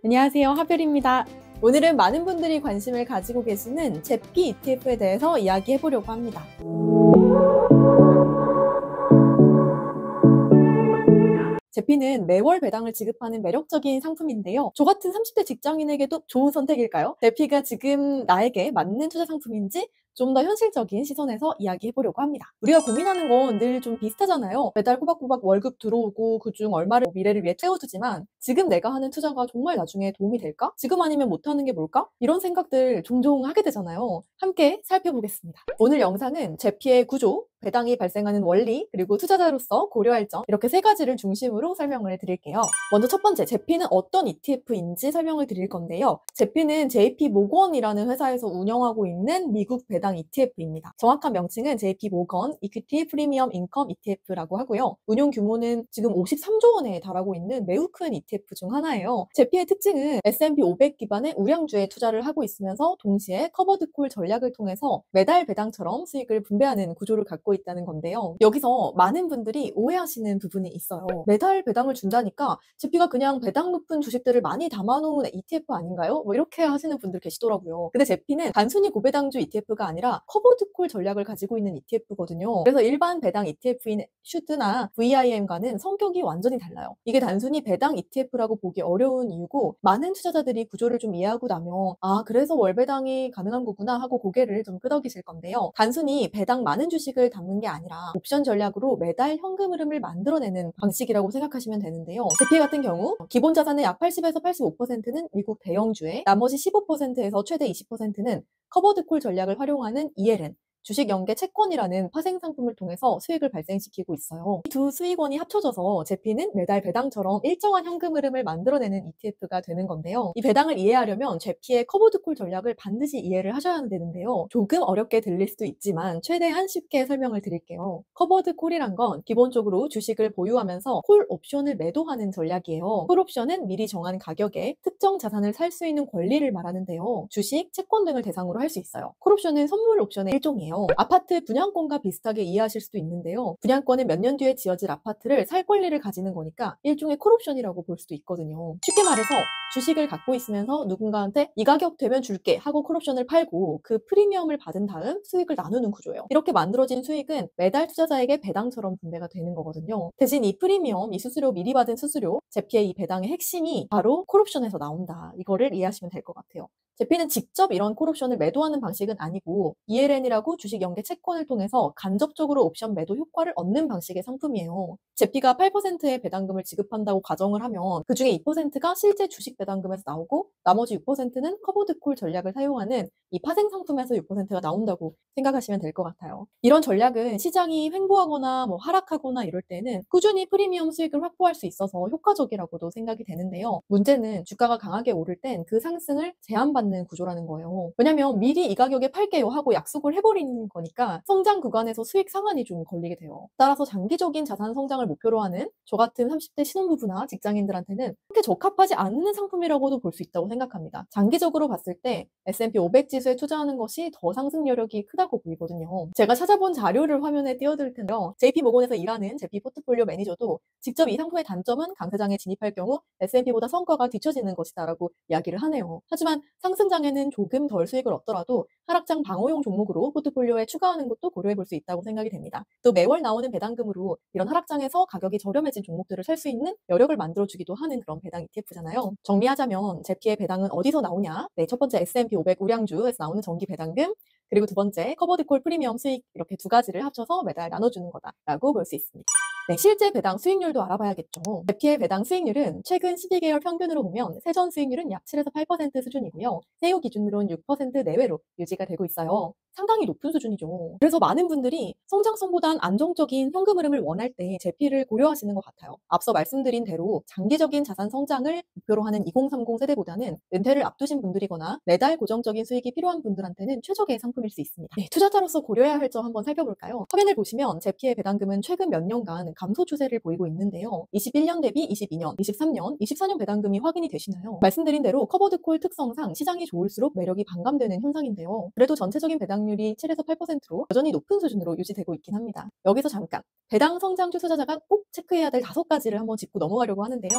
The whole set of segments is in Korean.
안녕하세요. 하별입니다. 오늘은 많은 분들이 관심을 가지고 계시는 제피 ETF에 대해서 이야기해 보려고 합니다. 제피는 매월 배당을 지급하는 매력적인 상품인데요. 저 같은 30대 직장인에게도 좋은 선택일까요? 제피가 지금 나에게 맞는 투자 상품인지 좀 더 현실적인 시선에서 이야기해 보려고 합니다. 우리가 고민하는 건 늘 좀 비슷하잖아요. 매달 꼬박꼬박 월급 들어오고 그중 얼마를 미래를 위해 채워두지만 지금 내가 하는 투자가 정말 나중에 도움이 될까? 지금 아니면 못하는 게 뭘까? 이런 생각들 종종 하게 되잖아요. 함께 살펴보겠습니다. 오늘 영상은 제피의 구조, 배당이 발생하는 원리, 그리고 투자자로서 고려할 점 이렇게 세 가지를 중심으로 설명을 드릴게요. 먼저 첫 번째, 제피는 어떤 ETF인지 설명을 드릴 건데요. 제피는 JP 모건이라는 회사에서 운영하고 있는 미국 배당 ETF입니다. 정확한 명칭은 JP 모건 이퀴티 프리미엄 인컴 ETF라고 하고요. 운용 규모는 지금 53조 원에 달하고 있는 매우 큰 ETF 중 하나예요. 제피의 특징은 S&P 500 기반의 우량주에 투자를 하고 있으면서 동시에 커버드 콜 전략을 통해서 매달 배당처럼 수익을 분배하는 구조를 갖고 있다는 건데요. 여기서 많은 분들이 오해하시는 부분이 있어요. 매달 배당을 준다니까 제피가 그냥 배당 높은 주식들을 많이 담아놓은 ETF 아닌가요? 뭐 이렇게 하시는 분들 계시더라고요. 근데 제피는 단순히 고배당주 ETF가 아니라 커버드 콜 전략을 가지고 있는 ETF거든요. 그래서 일반 배당 ETF인 슈드나 VIM과는 성격이 완전히 달라요. 이게 단순히 배당 ETF라고 보기 어려운 이유고 많은 투자자들이 구조를 좀 이해하고 나면 아 그래서 월배당이 가능한 거구나 하고 고개를 좀 끄덕이실 건데요. 단순히 배당 많은 주식을 담는 게 아니라 옵션 전략으로 매달 현금 흐름을 만들어내는 방식이라고 생각하시면 되는데요. 제피 같은 경우 기본 자산의 약 80에서 85%는 미국 대형주에 나머지 15%에서 최대 20%는 커버드콜 전략을 활용하는 ELN 주식 연계 채권이라는 파생 상품을 통해서 수익을 발생시키고 있어요. 이 두 수익원이 합쳐져서 제피는 매달 배당처럼 일정한 현금 흐름을 만들어내는 ETF가 되는 건데요. 이 배당을 이해하려면 제피의 커버드콜 전략을 반드시 이해를 하셔야 되는데요. 조금 어렵게 들릴 수도 있지만 최대한 쉽게 설명을 드릴게요. 커버드콜이란 건 기본적으로 주식을 보유하면서 콜 옵션을 매도하는 전략이에요. 콜 옵션은 미리 정한 가격에 특정 자산을 살 수 있는 권리를 말하는데요. 주식, 채권 등을 대상으로 할 수 있어요. 콜 옵션은 선물 옵션의 일종이에요. 아파트 분양권과 비슷하게 이해하실 수도 있는데요. 분양권은 몇 년 뒤에 지어질 아파트를 살 권리를 가지는 거니까 일종의 콜옵션이라고 볼 수도 있거든요. 쉽게 말해서 주식을 갖고 있으면서 누군가한테 이 가격 되면 줄게 하고 콜옵션을 팔고 그 프리미엄을 받은 다음 수익을 나누는 구조예요. 이렇게 만들어진 수익은 매달 투자자에게 배당처럼 분배가 되는 거거든요. 대신 이 프리미엄, 이 수수료, 미리 받은 수수료, 제피의 이 배당의 핵심이 바로 콜옵션에서 나온다. 이거를 이해하시면 될 것 같아요. 제피는 직접 이런 콜옵션을 매도하는 방식은 아니고 ELN이라고 주식 연계 채권을 통해서 간접적으로 옵션 매도 효과를 얻는 방식의 상품이에요. 제피가 8%의 배당금을 지급한다고 가정을 하면 그중에 2%가 실제 주식 배당금에서 나오고 나머지 6%는 커버드콜 전략을 사용하는 이 파생 상품에서 6%가 나온다고 생각하시면 될 것 같아요. 이런 전략은 시장이 횡보하거나 하락하거나 이럴 때는 꾸준히 프리미엄 수익을 확보할 수 있어서 효과적이라고도 생각이 되는데요. 문제는 주가가 강하게 오를 땐 그 상승을 제한받는 구조라는 거예요. 왜냐면 미리 이 가격에 팔게요 하고 약속을 해버리는 거니까 성장 구간에서 수익 상한이 좀 걸리게 돼요. 따라서 장기적인 자산 성장을 목표로 하는 저 같은 30대 신혼부부나 직장인들한테는 그렇게 적합하지 않는 상품이라고도 볼 수 있다고 생각합니다. 장기적으로 봤을 때 S&P 500 지수에 투자하는 것이 더 상승 여력이 크다고 보이거든요. 제가 찾아본 자료를 화면에 띄워드릴 텐데요. JP 모건에서 일하는 제피 포트폴리오 매니저도 직접 이 상품의 단점은 강세장에 진입할 경우 S&P보다 성과가 뒤처지는 것이다라고 이야기를 하네요. 하지만 상승장에는 조금 덜 수익을 얻더라도 하락장 방어용 종목으로 포트폴리오에 추가하는 것도 고려해 볼 수 있다고 생각이 됩니다. 또 매월 나오는 배당금으로 이런 하락장에서 가격이 저렴해진 종목들을 살 수 있는 여력을 만들어주기도 하는 그런 배당 ETF잖아요. 정리하자면 제피의 배당은 어디서 나오냐? 네, 첫 번째 S&P 500 우량주에서 나오는 정기 배당금, 그리고 두 번째 커버드콜 프리미엄 수익 이렇게 두 가지를 합쳐서 매달 나눠주는 거다라고 볼 수 있습니다. 네, 실제 배당 수익률도 알아봐야겠죠. 제피의 배당 수익률은 최근 12개월 평균으로 보면 세전 수익률은 약 7에서 8% 수준이고요. 세후 기준으로는 6% 내외로 유지가 되고 있어요. 상당히 높은 수준이죠. 그래서 많은 분들이 성장성보단 안정적인 현금 흐름을 원할 때 제피를 고려하시는 것 같아요. 앞서 말씀드린 대로 장기적인 자산 성장을 목표로 하는 2030 세대보다는 은퇴를 앞두신 분들이거나 매달 고정적인 수익이 필요한 분들한테는 최적의 상품일 수 있습니다. 네, 투자자로서 고려해야 할 점 한번 살펴볼까요? 화면을 보시면 제피의 배당금은 최근 몇 년간 감소 추세를 보이고 있는데요. 21년 대비 22년, 23년, 24년 배당금이 확인이 되시나요? 말씀드린 대로 커버드콜 특성상 시장이 좋을수록 매력이 반감되는 현상인데요. 그래도 전체적인 배당 배당률이 7에서 8%로 여전히 높은 수준으로 유지되고 있긴 합니다. 여기서 잠깐 배당 성장주 투자자가 꼭 체크해야 될 5가지를 한번 짚고 넘어가려고 하는데요.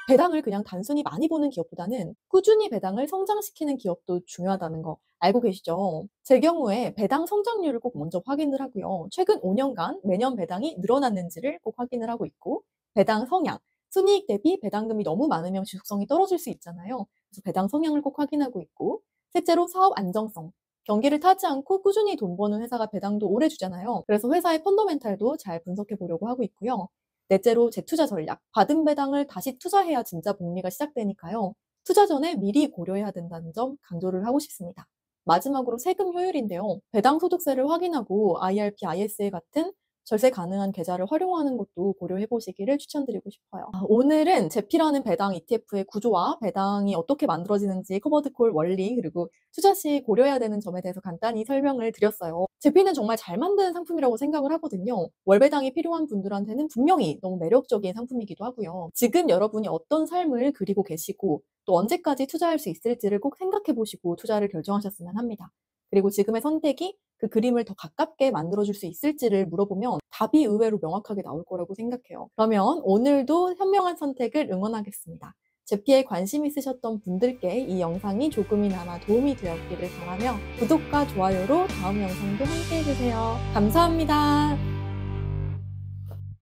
배당을 그냥 단순히 많이 보는 기업보다는 꾸준히 배당을 성장시키는 기업도 중요하다는 거 알고 계시죠? 제 경우에 배당 성장률을 꼭 먼저 확인을 하고요. 최근 5년간 매년 배당이 늘어났는지를 꼭 확인을 하고 있고, 배당 성향, 순이익 대비 배당금이 너무 많으면 지속성이 떨어질 수 있잖아요. 그래서 배당 성향을 꼭 확인하고 있고, 셋째로 사업 안정성. 경기를 타지 않고 꾸준히 돈 버는 회사가 배당도 오래 주잖아요. 그래서 회사의 펀더멘탈도 잘 분석해 보려고 하고 있고요. 넷째로 재투자 전략. 받은 배당을 다시 투자해야 진짜 복리가 시작되니까요. 투자 전에 미리 고려해야 된다는 점 강조를 하고 싶습니다. 마지막으로 세금 효율인데요. 배당 소득세를 확인하고 IRP, ISA 같은 절세 가능한 계좌를 활용하는 것도 고려해 보시기를 추천드리고 싶어요. 오늘은 제피라는 배당 ETF의 구조와 배당이 어떻게 만들어지는지, 커버드콜 원리, 그리고 투자 시 고려해야 되는 점에 대해서 간단히 설명을 드렸어요. 제피는 정말 잘 만든 상품이라고 생각을 하거든요. 월배당이 필요한 분들한테는 분명히 너무 매력적인 상품이기도 하고요. 지금 여러분이 어떤 삶을 그리고 계시고 또 언제까지 투자할 수 있을지를 꼭 생각해 보시고 투자를 결정하셨으면 합니다. 그리고 지금의 선택이 그 그림을 더 가깝게 만들어줄 수 있을지를 물어보면 답이 의외로 명확하게 나올 거라고 생각해요. 그러면 오늘도 현명한 선택을 응원하겠습니다. 제피에 관심 있으셨던 분들께 이 영상이 조금이나마 도움이 되었기를 바라며 구독과 좋아요로 다음 영상도 함께 해주세요. 감사합니다.